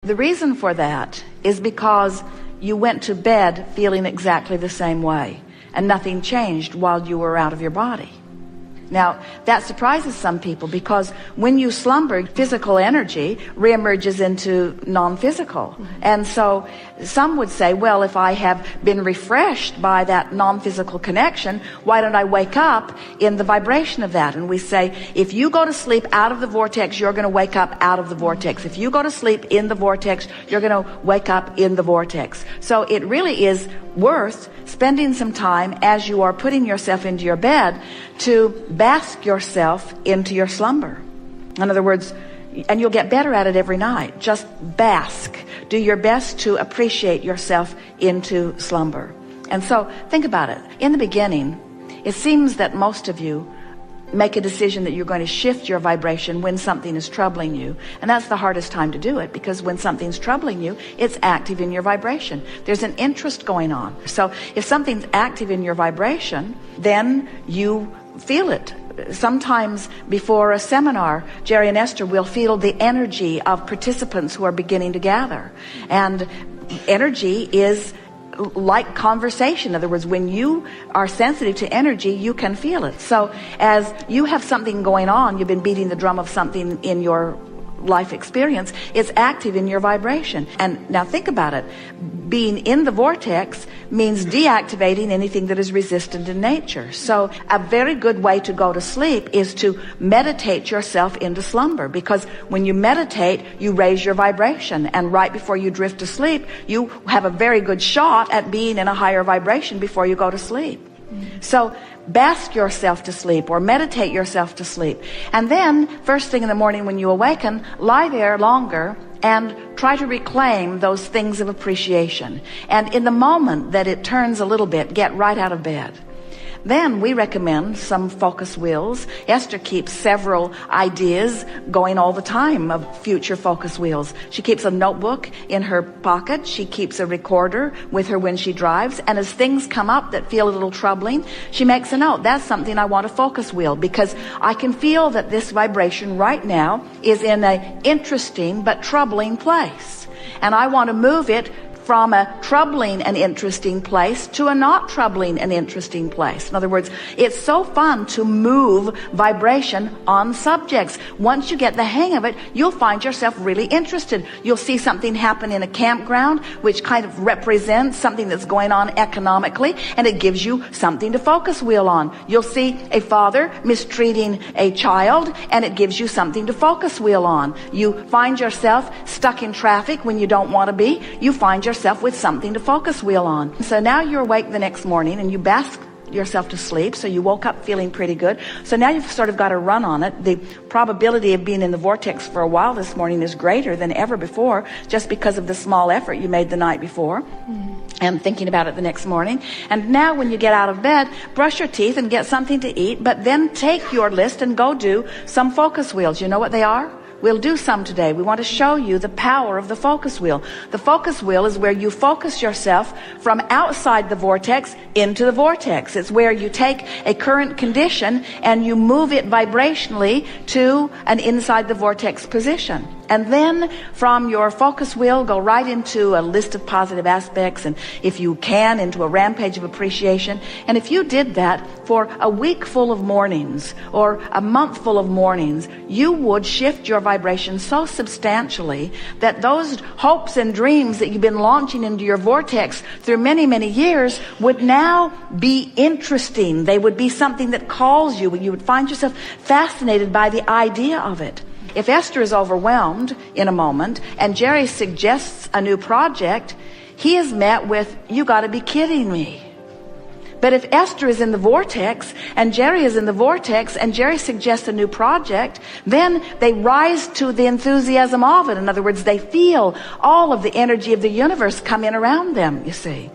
The reason for that is because you went to bed feeling exactly the same way, and nothing changed while you were out of your body. Now, that surprises some people, because when you slumber, physical energy reemerges into non-physical. And so some would say, well, if I have been refreshed by that non-physical connection, why don't I wake up in the vibration of that? And we say, if you go to sleep out of the vortex, you're going to wake up out of the vortex. If you go to sleep in the vortex, you're going to wake up in the vortex. So it really is worth spending some time as you are putting yourself into your bed to bask yourself into your slumber. In other words, and you'll get better at it every night. Just bask. Do your best to appreciate yourself into slumber. And so think about it. In the beginning, it seems that most of you make a decision that you're going to shift your vibration when something is troubling you. And that's the hardest time to do it, because when something's troubling you, it's active in your vibration. There's an interest going on. So if something's active in your vibration, then you feel it. Sometimes before a seminar, Jerry and Esther will feel the energy of participants who are beginning to gather. And energy is like conversation. In other words, when you are sensitive to energy, you can feel it. So as you have something going on, you've been beating the drum of something in your life experience, it's active in your vibration. And now think about it. Being in the vortex means deactivating anything that is resistant in nature. So a very good way to go to sleep is to meditate yourself into slumber, because when you meditate, you raise your vibration, and right before you drift to sleep, you have a very good shot at being in a higher vibration before you go to sleep. So bask yourself to sleep, or meditate yourself to sleep. And then first thing in the morning when you awaken, lie there longer and try to reclaim those things of appreciation. And in the moment that it turns a little bit, get right out of bed. Then we recommend some focus wheels. Esther keeps several ideas going all the time of future focus wheels. She keeps a notebook in her pocket. She keeps a recorder with her when she drives. And as things come up that feel a little troubling, she makes a note. That's something I want a focus wheel, because I can feel that this vibration right now is in an interesting but troubling place. And I want to move it from a troubling and interesting place to a not troubling and interesting place. In other words, it's so fun to move vibration on subjects. Once you get the hang of it, you'll find yourself really interested. You'll see something happen in a campground, which kind of represents something that's going on economically, and it gives you something to focus wheel on. You'll see a father mistreating a child, and it gives you something to focus wheel on. You find yourself stuck in traffic when you don't want to be. You find yourself with something to focus wheel on. So now you're awake the next morning and you bask yourself to sleep. So you woke up feeling pretty good. So now you've sort of got a run on it. The probability of being in the vortex for a while this morning is greater than ever before, just because of the small effort you made the night before. And thinking about it the next morning. And now when you get out of bed, brush your teeth and get something to eat, but then take your list and go do some focus wheels. You know what they are? We'll do some today. We want to show you the power of the focus wheel. The focus wheel is where you focus yourself from outside the vortex into the vortex. It's where you take a current condition and you move it vibrationally to an inside the vortex position. And then from your focus wheel, go right into a list of positive aspects, and if you can, into a rampage of appreciation. And if you did that for a week full of mornings or a month full of mornings, you would shift your vibration so substantially that those hopes and dreams that you've been launching into your vortex through many, many years would now be interesting. They would be something that calls you, and you would find yourself fascinated by the idea of it. If Esther is overwhelmed in a moment and Jerry suggests a new project, he is met with, "You got to be kidding me." But if Esther is in the vortex and Jerry is in the vortex and Jerry suggests a new project, then they rise to the enthusiasm of it. In other words, they feel all of the energy of the universe come in around them, you see.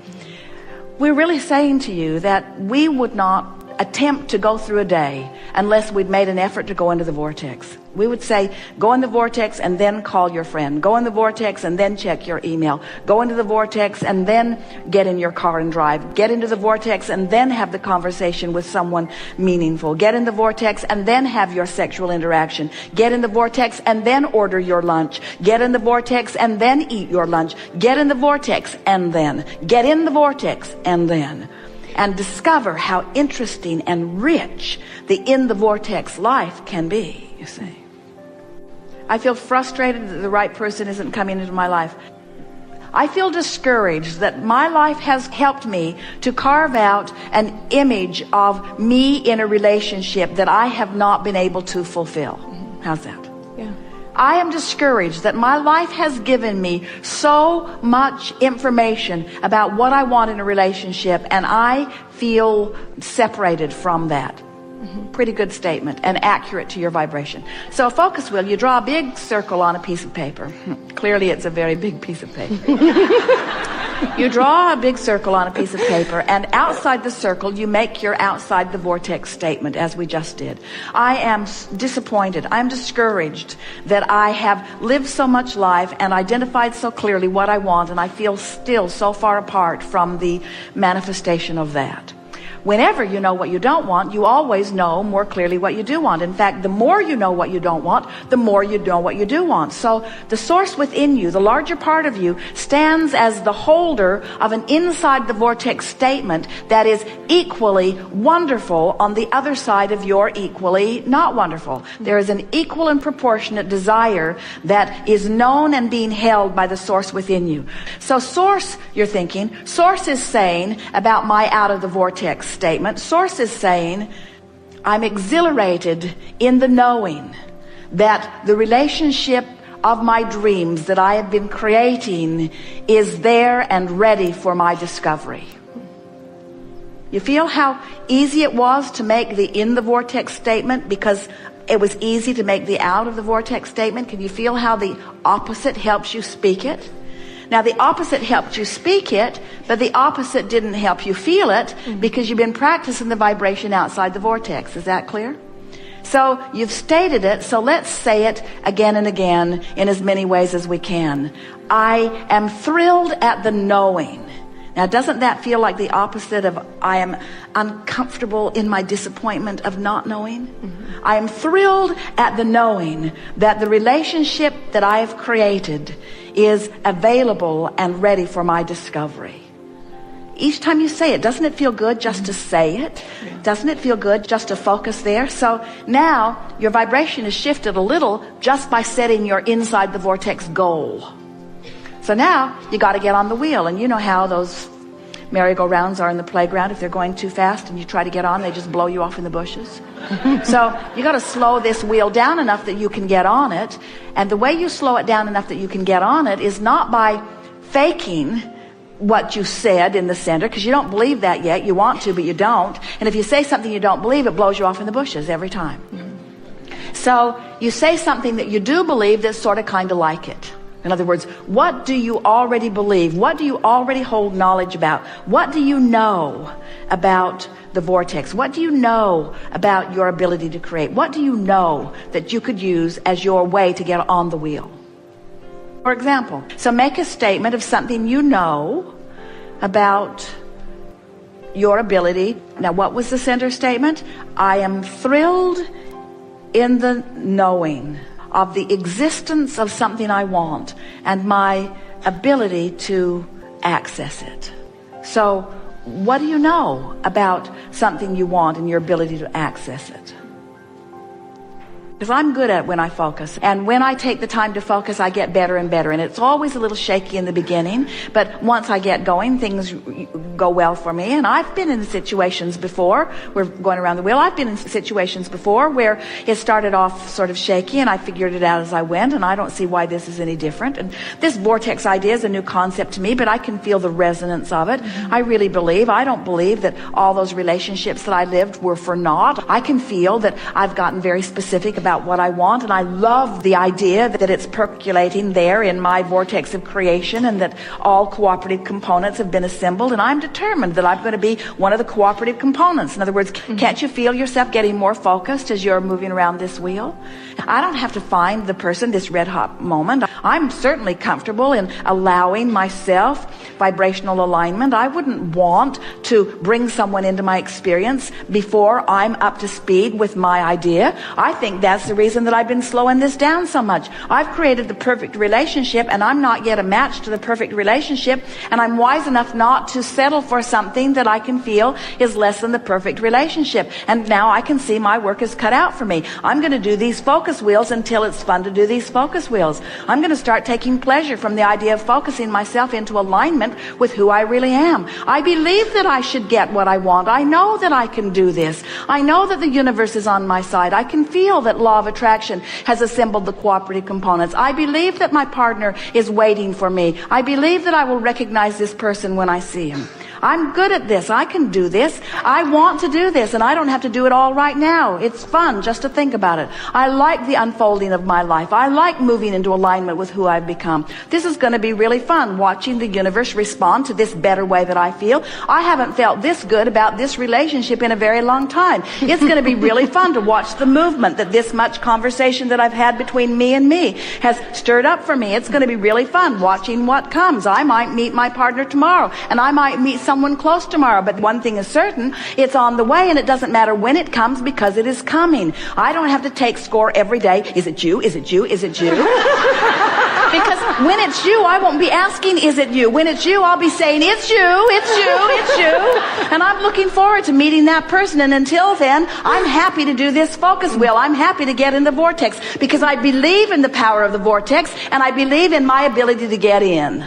We're really saying to you that we would not attempt to go through a day unless we'd made an effort to go into the vortex. We would say, go in the vortex and then call your friend. Go in the vortex and then check your email. Go into the vortex and then get in your car and drive. Get into the vortex and then have the conversation with someone meaningful. Get in the vortex and then have your sexual interaction. Get in the vortex and then order your lunch. Get in the vortex and then eat your lunch. Get in the vortex and then. Get in the vortex and then. And discover how interesting and rich the in the vortex life can be, you see. I feel frustrated that the right person isn't coming into my life. I feel discouraged that my life has helped me to carve out an image of me in a relationship that I have not been able to fulfill. How's that? Yeah. I am discouraged that my life has given me so much information about what I want in a relationship, and I feel separated from that. Pretty good statement and accurate to your vibration. So a focus wheel, you draw a big circle on a piece of paper. Clearly it's a very big piece of paper. You draw a big circle on a piece of paper, and outside the circle you make your outside the vortex statement, as we just did. I am disappointed, I'm discouraged that I have lived so much life and identified so clearly what I want, and I feel still so far apart from the manifestation of that. Whenever you know what you don't want, you always know more clearly what you do want. In fact, the more you know what you don't want, the more you know what you do want. So the source within you, the larger part of you, stands as the holder of an inside the vortex statement that is equally wonderful on the other side of your equally not wonderful. There is an equal and proportionate desire that is known and being held by the source within you. So source, you're thinking, source is saying about my out of the vortex statement. Source is saying, I'm exhilarated in the knowing that the relationship of my dreams that I have been creating is there and ready for my discovery. You feel how easy it was to make the in the vortex statement because it was easy to make the out of the vortex statement? Can you feel how the opposite helps you speak it? Now, the opposite helped you speak it, but the opposite didn't help you feel it because you've been practicing the vibration outside the vortex. Is that clear? So you've stated it, so let's say it again and again in as many ways as we can. I am thrilled at the knowing. Now, doesn't that feel like the opposite of I am uncomfortable in my disappointment of not knowing? I am thrilled at the knowing that the relationship that I have created is available and ready for my discovery. Each time you say it, doesn't it feel good just to say it? Doesn't it feel good just to focus there? So now your vibration is shifted a little just by setting your inside the vortex goal. So now you got to get on the wheel, and you know how those merry-go-rounds are in the playground. If they're going too fast and you try to get on, they just blow you off in the bushes. So you got to slow this wheel down enough that you can get on it. And the way you slow it down enough that you can get on it is not by faking what you said in the center, because you don't believe that yet. You want to, but you don't. And if you say something you don't believe, it blows you off in the bushes every time. So you say something that you do believe that's sort of kind of like it. In other words, what do you already believe? What do you already hold knowledge about? What do you know about the vortex? What do you know about your ability to create? What do you know that you could use as your way to get on the wheel? For example, so make a statement of something you know about your ability. Now, what was the center statement? I am thrilled in the knowing of the existence of something I want and my ability to access it. So what do you know about something you want and your ability to access it? Because I'm good at it when I focus. And when I take the time to focus, I get better and better. And it's always a little shaky in the beginning. But once I get going, things go well for me. And I've been in situations before, we're going around the wheel, I've been in situations before where it started off sort of shaky and I figured it out as I went. And I don't see why this is any different. And this vortex idea is a new concept to me, but I can feel the resonance of it. I really believe. I don't believe that all those relationships that I lived were for naught. I can feel that I've gotten very specific about what I want, and I love the idea that it's percolating there in my vortex of creation, and that all cooperative components have been assembled, and I'm determined that I'm going to be one of the cooperative components. In other words, can't you feel yourself getting more focused as you're moving around this wheel? I don't have to find the person, this red hot moment. I'm certainly comfortable in allowing myself vibrational alignment. I wouldn't want to bring someone into my experience before I'm up to speed with my idea. I think that's the reason that I've been slowing this down so much. I've created the perfect relationship, and I'm not yet a match to the perfect relationship, and I'm wise enough not to settle for something that I can feel is less than the perfect relationship. And now I can see my work is cut out for me. I'm going to do these focus wheels until it's fun to do these focus wheels. I'm going to start taking pleasure from the idea of focusing myself into alignment with who I really am. I believe that I should get what I want. I know that I can do this. I know that the universe is on my side. I can feel that law of attraction has assembled the cooperative components. I believe that my partner is waiting for me. I believe that I will recognize this person when I see him. I'm good at this. I can do this. I want to do this, and I don't have to do it all right now. It's fun just to think about it. I like the unfolding of my life. I like moving into alignment with who I've become. This is going to be really fun, watching the universe respond to this better way that I feel. I haven't felt this good about this relationship in a very long time. It's going to be really fun to watch the movement that this much conversation that I've had between me and me has stirred up for me. It's going to be really fun watching what comes. I might meet my partner tomorrow, and I might meet someone close tomorrow, but one thing is certain, it's on the way, and it doesn't matter when it comes because it is coming. I don't have to take score every day. Is it you? Is it you? Is it you? Because when it's you, I won't be asking, is it you? When it's you, I'll be saying, it's you, it's you, it's you. And I'm looking forward to meeting that person, and until then, I'm happy to do this focus wheel. I'm happy to get in the vortex because I believe in the power of the vortex, and I believe in my ability to get in.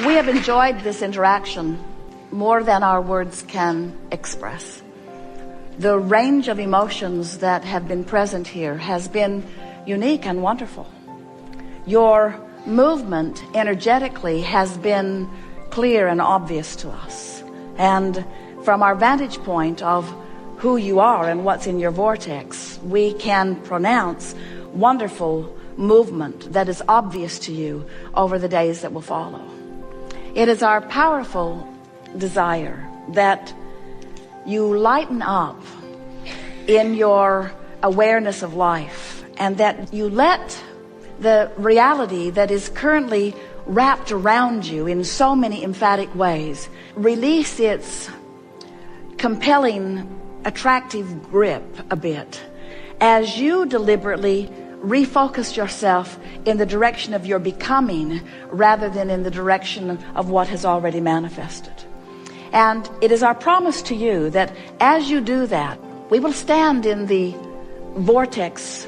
We have enjoyed this interaction more than our words can express. The range of emotions that have been present here has been unique and wonderful. Your movement energetically has been clear and obvious to us. And from our vantage point of who you are and what's in your vortex, we can pronounce wonderful movement that is obvious to you over the days that will follow. It is our powerful desire that you lighten up in your awareness of life, and that you let the reality that is currently wrapped around you in so many emphatic ways release its compelling, attractive grip a bit as you deliberately refocus yourself in the direction of your becoming rather than in the direction of what has already manifested. And it is our promise to you that as you do that, we will stand in the vortex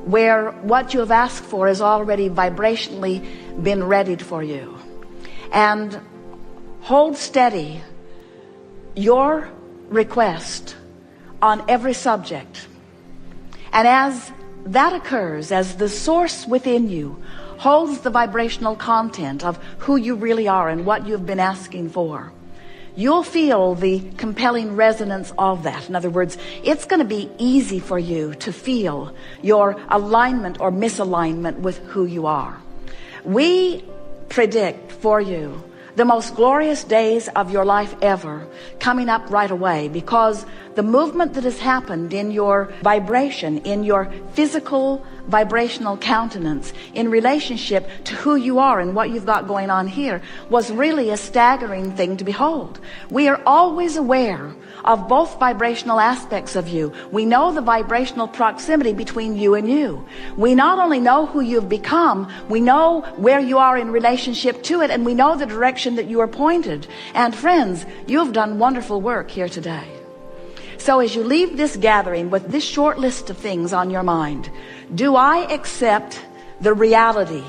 where what you have asked for has already vibrationally been readied for you. And hold steady your request on every subject. And as that occurs, as the source within you holds the vibrational content of who you really are and what you've been asking for, you'll feel the compelling resonance of that. In other words, it's going to be easy for you to feel your alignment or misalignment with who you are. We predict for you the most glorious days of your life ever coming up right away, because the movement that has happened in your vibration, in your physical vibrational countenance in relationship to who you are and what you've got going on here was really a staggering thing to behold. We are always aware of both vibrational aspects of you. We know the vibrational proximity between you and you. We not only know who you've become, we know where you are in relationship to it, and we know the direction that you are pointed. And friends, you've done wonderful work here today. So as you leave this gathering with this short list of things on your mind, do I accept the reality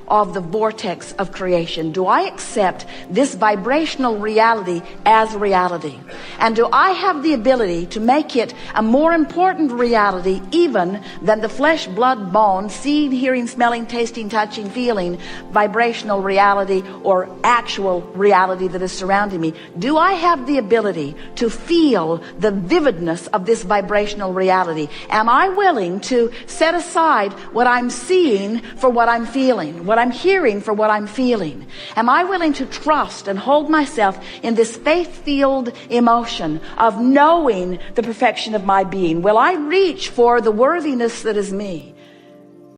of the vortex of creation? Do I accept this vibrational reality as reality? And do I have the ability to make it a more important reality even than the flesh, blood, bone, seeing, hearing, smelling, tasting, touching, feeling, vibrational reality or actual reality that is surrounding me? Do I have the ability to feel the vividness of this vibrational reality? Am I willing to set aside what I'm seeing for what I'm feeling, what I'm hearing for what I'm feeling? Am I willing to trust and hold myself in this faith-filled emotion of knowing the perfection of my being? Will I reach for the worthiness that is me?